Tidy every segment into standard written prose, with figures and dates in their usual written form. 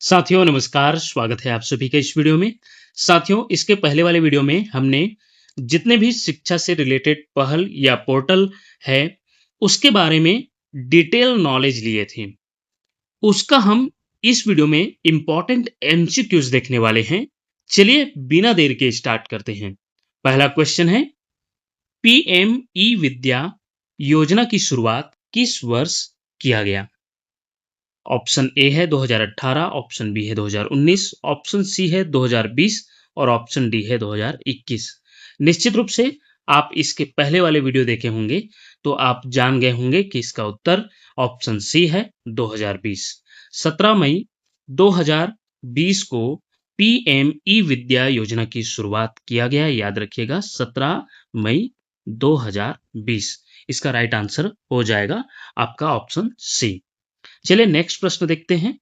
साथियों नमस्कार, स्वागत है आप सभी का इस वीडियो में। साथियों इसके पहले वाले वीडियो में हमने जितने भी शिक्षा से रिलेटेड पहल या पोर्टल है उसके बारे में डिटेल नॉलेज लिए थे। उसका हम इस वीडियो में इंपॉर्टेंट एमसीक्यूज देखने वाले हैं। चलिए बिना देर के स्टार्ट करते हैं। पहला क्वेश्चन है, पीएम ई विद्या योजना की शुरुआत किस वर्ष किया गया? ऑप्शन ए है 2018, ऑप्शन बी है 2019, ऑप्शन सी है 2020 और ऑप्शन डी है 2021। निश्चित रूप से आप इसके पहले वाले वीडियो देखे होंगे तो आप जान गए होंगे कि इसका उत्तर ऑप्शन सी है 2020। 17 मई 2020 को पीएम ई विद्या योजना की शुरुआत किया गया। याद रखिएगा 17 मई 2020। इसका राइट आंसर हो जाएगा आपका ऑप्शन सी। चलिए नेक्स्ट प्रश्न देखते हैं।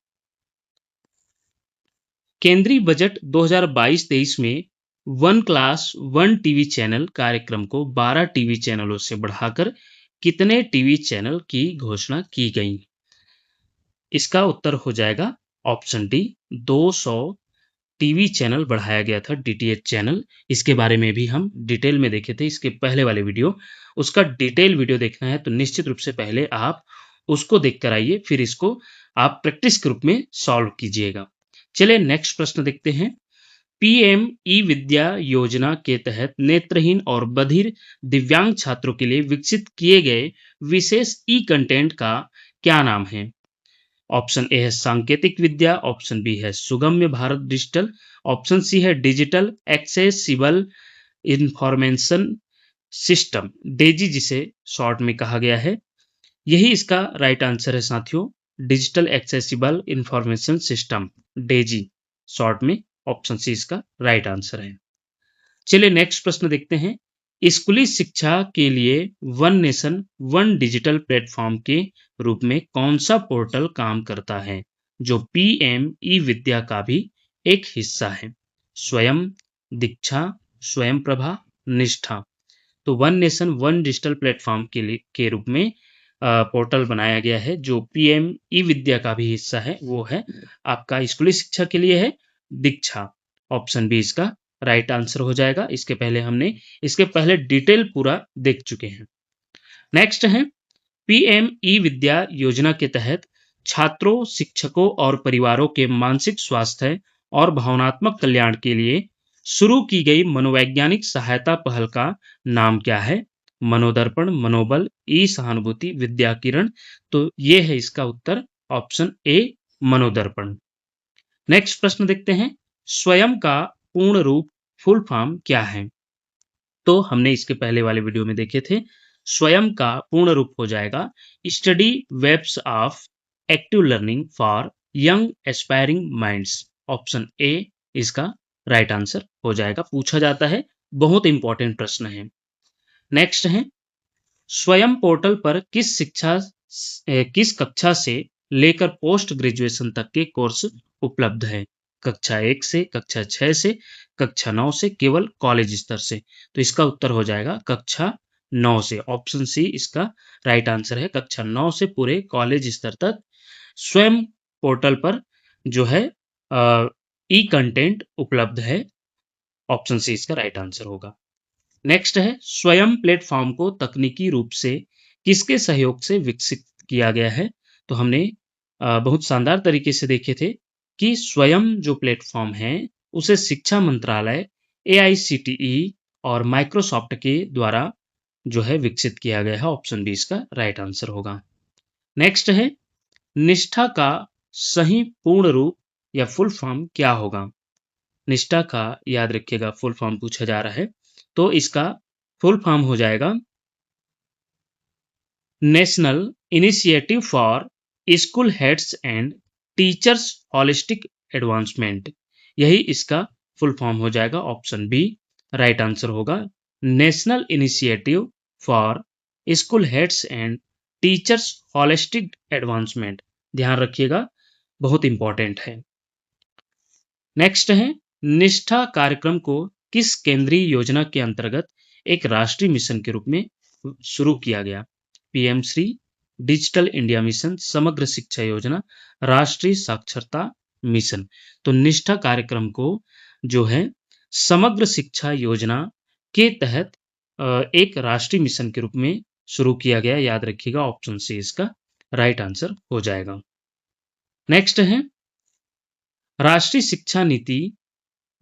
केंद्रीय बजट 2022-23 में one class one TV channel कार्यक्रम को 12 टीवी चैनलों से बढ़ाकर कितने टीवी चैनल की घोषणा की गई? इसका उत्तर हो जाएगा ऑप्शन डी, 200 टीवी चैनल बढ़ाया गया था, डीटीएच चैनल। इसके बारे में भी हम डिटेल में देखे थे इसके पहले वाले वीडियो। उसका डिटेल वीडियो देखना है तो निश्चित रूप से पहले आप उसको देखकर आइए, फिर इसको आप प्रैक्टिस के रूप में सॉल्व कीजिएगा। चलिए नेक्स्ट प्रश्न देखते हैं। पीएम ई विद्या योजना के तहत नेत्रहीन और बधिर दिव्यांग छात्रों के लिए विकसित किए गए विशेष ई कंटेंट का क्या नाम है? ऑप्शन ए है सांकेतिक विद्या, ऑप्शन बी है सुगम्य भारत डिजिटल, ऑप्शन सी है digital accessible information system, Daisy जिसे शॉर्ट में कहा गया है। यही इसका राइट आंसर है साथियों, digital accessible information system, Daisy short में। ऑप्शन सी इसका राइट आंसर है। चलिए नेक्स्ट प्रश्न देखते हैं। स्कूली शिक्षा के लिए one nation one digital platform के रूप में कौन सा पोर्टल काम करता है जो पीएम ई विद्या का भी एक हिस्सा है? स्वयं, दीक्षा, स्वयं प्रभा, निष्ठा। तो one nation one digital platform के रूप में पोर्टल बनाया गया है जो पीएम ई विद्या का भी हिस्सा है। वो है आपका स्कूली शिक्षा के लिए है दीक्षा। ऑप्शन बी इसका राइट आंसर हो जाएगा। इसके पहले डिटेल पूरा देख चुके हैं। नेक्स्ट है, पीएम ई विद्या योजना के तहत छात्रों, शिक्षकों और परिवारों के मानसिक स्वास्थ्य और भावनात्मक कल्याण के लिए शुरू की गई मनोवैज्ञानिक सहायता पहल का नाम क्या है? मनोदर्पण, मनोबल, ई सहानुभूति, विद्या किरण। तो ये है इसका उत्तर ऑप्शन ए, मनोदर्पण। नेक्स्ट प्रश्न देखते हैं। स्वयं का पूर्ण रूप फुल फॉर्म क्या है? तो हमने इसके पहले वाले वीडियो में देखे थे। स्वयं का पूर्ण रूप हो जाएगा study webs of active learning for young aspiring minds. Option A इसका राइट आंसर हो जाएगा। पूछा जाता है, बहुत इंपॉर्टेंट प्रश्न है। नेक्स्ट है, स्वयं पोर्टल पर किस कक्षा से लेकर पोस्ट ग्रेजुएशन तक के कोर्स उपलब्ध है? कक्षा 1 से, कक्षा 6 से, कक्षा 9 से, केवल कॉलेज स्तर से। तो इसका उत्तर हो जाएगा कक्षा 9 से। ऑप्शन सी इसका राइट आंसर है। कक्षा 9 से पूरे कॉलेज स्तर तक स्वयं पोर्टल पर जो है ई कंटेंट उपलब्ध है। ऑप्शन सी इसका राइट आंसर होगा। नेक्स्ट है, स्वयं प्लेटफॉर्म को तकनीकी रूप से किसके सहयोग से विकसित किया गया है? तो हमने बहुत शानदार तरीके से देखे थे कि स्वयं जो प्लेटफॉर्म है उसे शिक्षा मंत्रालय, एआईसीटीई और माइक्रोसॉफ्ट के द्वारा जो है विकसित किया गया है। ऑप्शन बी इसका राइट आंसर होगा। नेक्स्ट है, निष्ठा का सही पूर्ण रूप या फुल फॉर्म क्या होगा? निष्ठा का याद रखिएगा फुल फॉर्म पूछा जा रहा है। तो इसका फुल फॉर्म हो जाएगा national initiative for school heads and teachers holistic advancement. यही इसका फुल फॉर्म हो जाएगा। ऑप्शन बी राइट आंसर होगा, national initiative for school heads and teachers holistic advancement. ध्यान रखिएगा, बहुत इंपॉर्टेंट है। नेक्स्ट है, निष्ठा कार्यक्रम को किस केंद्रीय योजना के अंतर्गत एक राष्ट्रीय मिशन के रूप में शुरू किया गया? PM Shri, digital India mission, समग्र शिक्षा योजना, राष्ट्रीय साक्षरता मिशन। तो निष्ठा कार्यक्रम को जो है समग्र शिक्षा योजना के तहत एक राष्ट्रीय मिशन के रूप में शुरू किया गया। याद रखिएगा, ऑप्शन सी इसका राइट आंसर हो जाएगा। नेक्स्ट है राष्ट्रीय शिक्षा नीति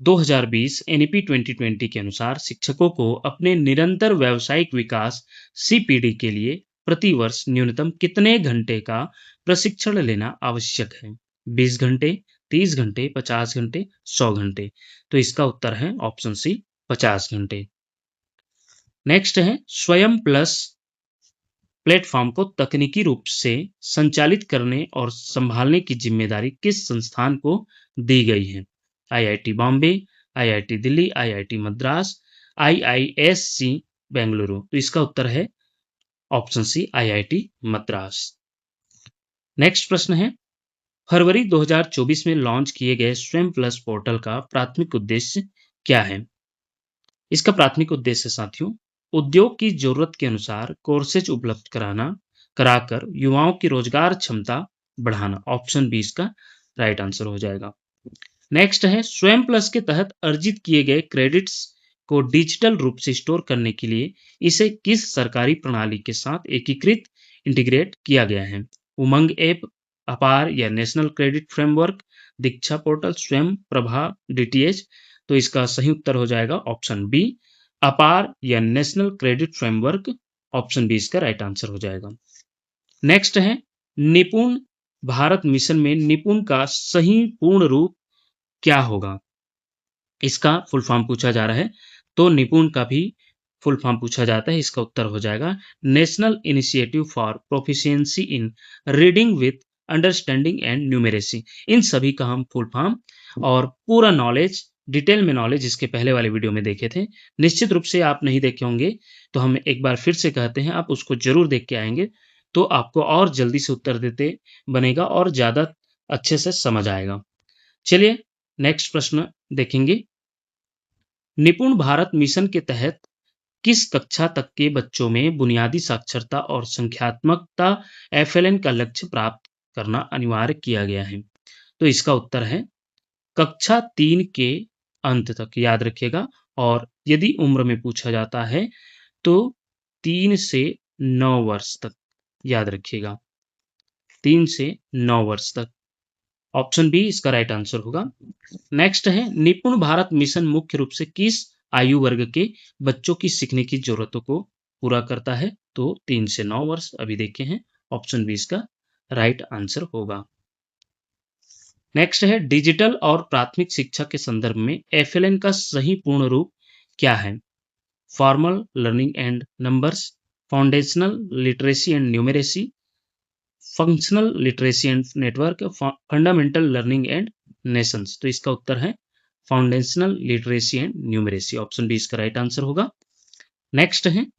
2020 एनईपी 2020 के अनुसार शिक्षकों को अपने निरंतर व्यावसायिक विकास सीपीडी के लिए प्रतिवर्ष न्यूनतम कितने घंटे का प्रशिक्षण लेना आवश्यक है? 20 घंटे, 30 घंटे, 50 घंटे, 100 घंटे। तो इसका उत्तर है ऑप्शन सी 50 घंटे। नेक्स्ट है स्वयं प्लस प्लेटफॉर्म को तकनीकी रूप से संचालित करने और संभालने की जिम्मेदारी किस संस्थान को दी गई है? IIT Bombay, IIT Delhi, IIT Madras, IISc Bengaluru. तो इसका उत्तर है option C IIT Madras. Next प्रश्न है फरवरी 2024 में लॉन्च किए गए स्वयं प्लस पोर्टल का प्राथमिक उद्देश्य क्या है? इसका प्राथमिक उद्देश्य साथियों उद्योग की जरूरत के अनुसार कोर्सेज उपलब्ध कराकर युवाओं की रोजगार क्षमता बढ़ाना। ऑप्शन बी इसका राइट आंसर हो जाएगा। नेक्स्ट है स्वयं प्लस के तहत अर्जित किए गए क्रेडिट्स को डिजिटल रूप से स्टोर करने के लिए इसे किस सरकारी प्रणाली के साथ इंटीग्रेट किया गया है? उमंग ऐप, अपार या नेशनल क्रेडिट फ्रेमवर्क, दीक्षा पोर्टल, स्वयं प्रभा डीटीएच। तो इसका सही उत्तर हो जाएगा ऑप्शन बी अपार या national credit framework. Option B इसका राइट आंसर हो जाएगा। नेक्स्ट है निपुण भारत मिशन में निपुण का सही पूर्ण रूप क्या होगा? इसका फुल फॉर्म पूछा जा रहा है। तो निपुण का भी फुल फॉर्म पूछा जाता है। इसका उत्तर हो जाएगा national initiative for proficiency in reading with understanding and numeracy. इन सभी का हम फुल फॉर्म और पूरा नॉलेज डिटेल में नॉलेज इसके पहले वाले वीडियो में देखे थे। निश्चित रूप से आप नहीं देखे होंगे तो हम एक बार फिर से कहते हैं, आप उसको जरूर देख के आएंगे तो आपको और जल्दी से उत्तर देते बनेगा और ज्यादा अच्छे से समझ आएगा। चलिए नेक्स्ट प्रश्न देखेंगे। निपुण भारत मिशन के तहत किस कक्षा तक के बच्चों में बुनियादी साक्षरता और संख्यात्मकता एफएलएन का लक्ष्य प्राप्त करना अनिवार्य किया गया है? तो इसका उत्तर है कक्षा 3 के अंत तक। याद रखिएगा। और यदि उम्र में पूछा जाता है तो 3 से 9 वर्ष तक। याद रखिएगा 3 से 9 वर्ष तक। ऑप्शन बी इसका राइट आंसर होगा। नेक्स्ट है निपुण भारत मिशन मुख्य रूप से किस आयु वर्ग के बच्चों की सीखने की जरूरतों को पूरा करता है? तो 3 से 9 वर्ष अभी देखे हैं। ऑप्शन बी इसका राइट आंसर होगा। नेक्स्ट है डिजिटल और प्राथमिक शिक्षा के संदर्भ में एफएलएन का सही पूर्ण रूप क्या है? Formal learning and numbers, foundational literacy and numeracy, functional literacy and network, fundamental learning and nations. तो इसका उत्तर है foundational literacy and numeracy. Option B इसका राइट आंसर होगा। नेक्स्ट है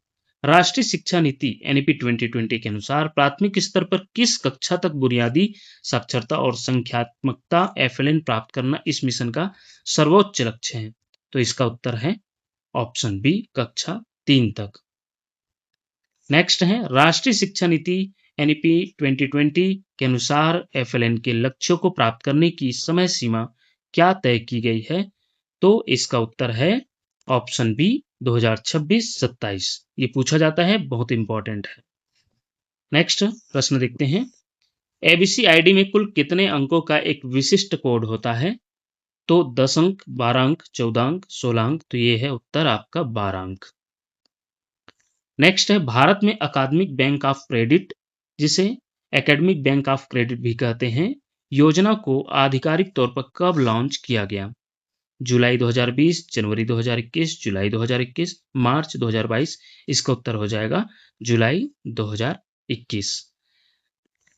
राष्ट्रीय शिक्षा नीति एनईपी 2020 के अनुसार प्राथमिक स्तर पर किस कक्षा तक बुनियादी साक्षरता और संख्यात्मकता एफएलएन प्राप्त करना इस मिशन का सर्वोच्च लक्ष्य है? तो इसका उत्तर है ऑप्शन बी कक्षा 3 तक। नेक्स्ट है राष्ट्रीय शिक्षा नीति एनईपी 2020 के अनुसार एफएलएन के लक्ष्यों को प्राप्त करने की समय सीमा क्या तय की गई है? तो इसका उत्तर है ऑप्शन बी 2026-27। ये पूछा जाता है, बहुत इंपॉर्टेंट है। नेक्स्ट प्रश्न देखते हैं। एबीसी आईडी में कुल कितने अंकों का एक विशिष्ट कोड होता है? तो 10 अंक, 12 अंक, 14 अंक, 16 अंक। तो ये है उत्तर आपका 12 अंक। नेक्स्ट है भारत में अकादमिक बैंक ऑफ क्रेडिट, जिसे एकेडमिक बैंक ऑफ क्रेडिट भी कहते हैं, योजना को आधिकारिक तौर पर कब लॉन्च किया गया? जुलाई 2020, जनवरी 2021, जुलाई 2021, मार्च 2022। इसका उत्तर हो जाएगा जुलाई 2021।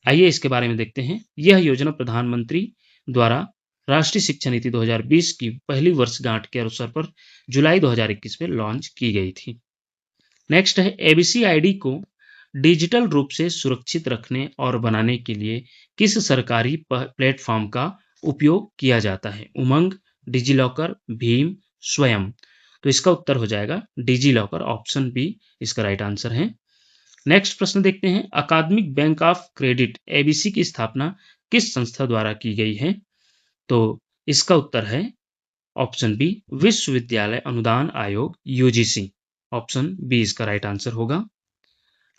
आइए इसके बारे में देखते हैं। यह योजना प्रधानमंत्री द्वारा राष्ट्रीय शिक्षा नीति 2020 की पहली वर्षगांठ के अवसर पर जुलाई 2021 में लॉन्च की गई थी। नेक्स्ट है एबीसी आईडी को डिजिटल रूप से सुरक्षित रखने और बनाने के लिए किस सरकारी प्लेटफॉर्म का उपयोग किया जाता है? उमंग, डिजीलॉकर, भीम, स्वयं। तो इसका उत्तर हो जाएगा डिजीलॉकर। ऑप्शन बी इसका राइट आंसर है। नेक्स्ट प्रश्न देखते हैं। अकादमिक बैंक ऑफ क्रेडिट एबीसी की स्थापना किस संस्था द्वारा की गई है? तो इसका उत्तर है ऑप्शन बी, विश्वविद्यालय अनुदान आयोग यूजीसी। ऑप्शन बी इसका राइट आंसर होगा।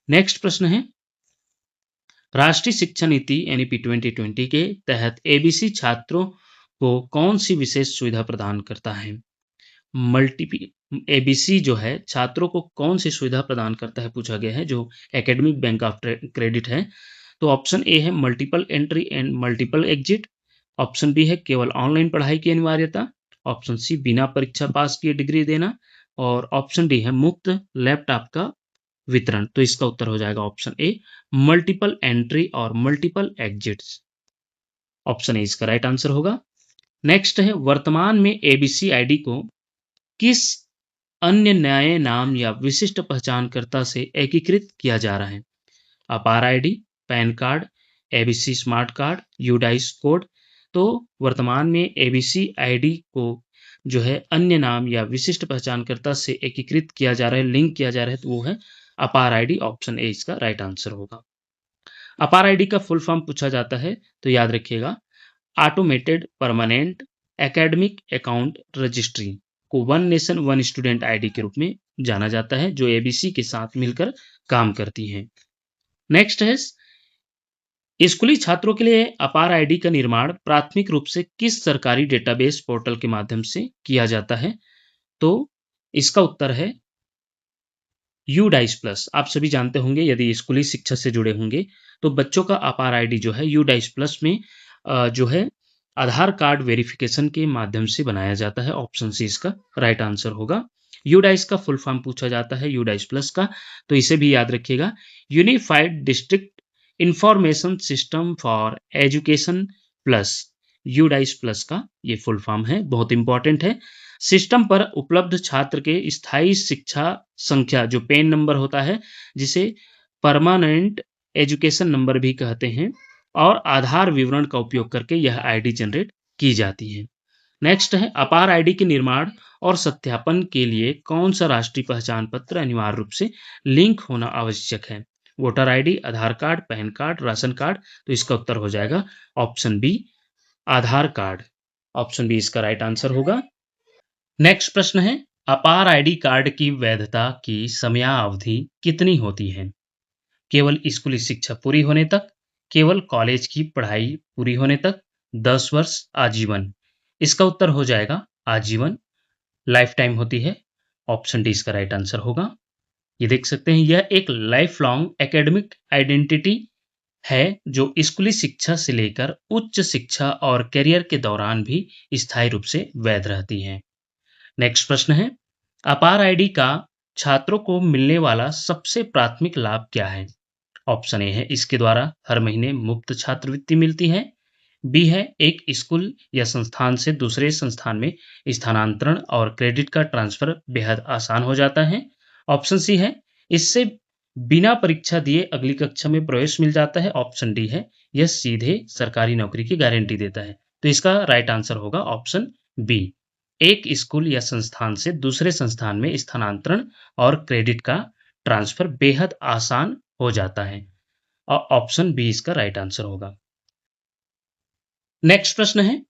नेक्स्ट प्रश्न है, राष्ट्रीय शिक्षा नीति एनईपी 2020 के तहत एबीसी छात्रों को कौन सी विशेष सुविधा प्रदान करता है? एबीसी जो है छात्रों को कौन सी सुविधा प्रदान करता है पूछा गया है, जो एकेडमिक बैंक ऑफ क्रेडिट है। तो ऑप्शन ए है multiple entry and multiple exit. Option B है केवल ऑनलाइन पढ़ाई की अनिवार्यता। ऑप्शन सी बिना परीक्षा पास किए डिग्री देना। और ऑप्शन डी है मुफ्त लैपटॉप का वितरण। तो इसका उत्तर हो जाएगा ऑप्शन ए, मल्टीपल एंट्री और मल्टीपल एग्जिट्स। ऑप्शन ए इसका राइट आंसर होगा। नेक्स्ट है, वर्तमान में एबीसी आईडी को किस अन्य नए नाम या विशिष्ट पहचानकर्ता से एकीकृत किया जा रहा है? अपार ID, pan card, ABC smart card, UDISE code. तो वर्तमान में एबीसी आईडी को जो है अन्य नाम या विशिष्ट पहचानकर्ता से एकीकृत किया जा रहा है, लिंक किया जा रहा है, तो वो है अपार आईडी। ऑप्शन ए इसका राइट आंसर होगा। अपार आईडी का फुल फॉर्म पूछा जाता है तो याद रखिएगा, automated permanent academic account registry को one nation one student ID के रूप में जाना जाता है, जो एबीसी के साथ मिलकर काम करती है। नेक्स्ट है, स्कूली छात्रों के लिए अपार आईडी का निर्माण प्राथमिक रूप से किस सरकारी डेटाबेस पोर्टल के माध्यम से किया जाता है? तो इसका उत्तर है यूडाइस प्लस। आप सभी जानते होंगे, यदि स्कूली शिक्षा से जुड़े होंगे तो बच्चों का अपार आईडी जो है यूडाइस प्लस में जो है आधार कार्ड वेरिफिकेशन के माध्यम से बनाया जाता है। ऑप्शन सी इसका राइट आंसर होगा। यूडाइस का फुल फॉर्म पूछा जाता है यूडाइस प्लस का, तो इसे भी याद रखिएगा, unified district information system for education plus. UDISE plus का ये फुल फॉर्म है, बहुत इंपॉर्टेंट है। सिस्टम पर उपलब्ध छात्र के स्थायी शिक्षा संख्या, जो पेन नंबर होता है, जिसे परमानेंट एजुकेशन नंबर भी कहते हैं, और आधार विवरण का उपयोग करके यह आईडी जनरेट की जाती है। नेक्स्ट है, अपार आईडी के निर्माण और सत्यापन के लिए कौन सा राष्ट्रीय पहचान पत्र अनिवार्य रूप से लिंक होना आवश्यक है? Voter ID, Aadhaar card, PAN card, ration card. तो इसका उत्तर हो जाएगा option B, Aadhaar card. Option B इसका राइट आंसर होगा। नेक्स्ट प्रश्न है, अपार आईडी कार्ड की वैधता की समयावधि कितनी होती है? केवल स्कूली शिक्षा पूरी होने तक, केवल कॉलेज की पढ़ाई पूरी होने तक, 10 वर्ष, आजीवन। इसका उत्तर हो जाएगा आजीवन, लाइफ टाइम होती है। ऑप्शन डी इसका राइट आंसर होगा। ये देख सकते हैं, यह एक लाइफ लॉन्ग एकेडमिक आइडेंटिटी है जो स्कूली शिक्षा से लेकर उच्च शिक्षा और करियर के दौरान भी स्थायी रूप से वैध रहती है। नेक्स्ट प्रश्न है, अपार आईडी का छात्रों को मिलने वाला सबसे प्राथमिक लाभ क्या है? ऑप्शन ए है, इसके द्वारा हर महीने मुफ्त छात्रवृत्ति मिलती है। बी है, एक स्कूल या संस्थान से दूसरे संस्थान में स्थानांतरण और क्रेडिट का ट्रांसफर बेहद आसान हो जाता है। ऑप्शन सी है, इससे बिना परीक्षा दिए अगली कक्षा में प्रवेश मिल जाता है। ऑप्शन डी है, यह सीधे सरकारी नौकरी की गारंटी देता है। तो इसका राइट आंसर होगा ऑप्शन बी, एक स्कूल या संस्थान से दूसरे संस्थान में स्थानांतरण और क्रेडिट का ट्रांसफर बेहद आसान हो जाता है, और ऑप्शन बी इसका राइट आंसर होगा। नेक्स्ट प्रश्न है,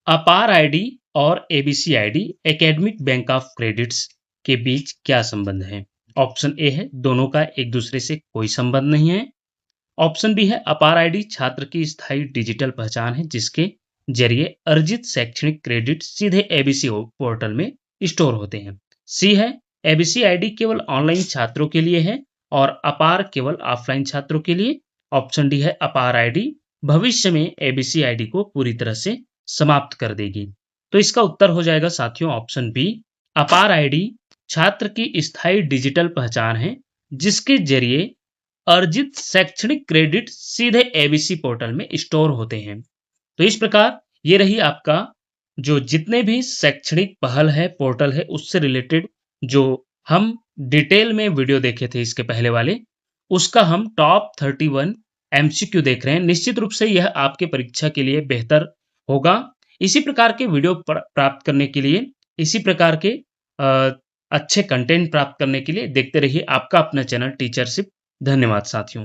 अपार आईडी और ABC ID academic bank of credits के बीच क्या संबंध है? ऑप्शन ए है, दोनों का एक दूसरे से कोई संबंध नहीं है। ऑप्शन बी है, अपार आईडी छात्र की स्थायी डिजिटल पहचान है जिसके जरिए अर्जित शैक्षणिक क्रेडिट सीधे एबीसी पोर्टल में स्टोर होते हैं। सी है, एबीसी आईडी केवल ऑनलाइन छात्रों के लिए है और अपार केवल ऑफलाइन छात्रों के लिए। ऑप्शन डी है, अपार आईडी भविष्य में एबीसी आईडी को पूरी तरह से समाप्त कर देगी। तो इसका उत्तर हो जाएगा साथियों ऑप्शन बी, अपार आईडी छात्र की स्थायी डिजिटल पहचान है जिसके जरिए अर्जित शैक्षणिक क्रेडिट सीधे एबीसी पोर्टल में स्टोर होते हैं। तो इस प्रकार ये रही आपका जो जितने भी शैक्षणिक पहल है, पोर्टल है, उससे रिलेटेड जो हम डिटेल में वीडियो देखे थे इसके पहले वाले, उसका हम टॉप 31 एमसीक्यू देख रहे हैं। निश्चित रूप से यह आपके परीक्षा के लिए बेहतर होगा। इसी प्रकार के वीडियो प्राप्त करने के लिए, इसी प्रकार के अच्छे कंटेंट प्राप्त करने के लिए देखते रहिए आपका अपना चैनल टीचरशिप। धन्यवाद साथियों।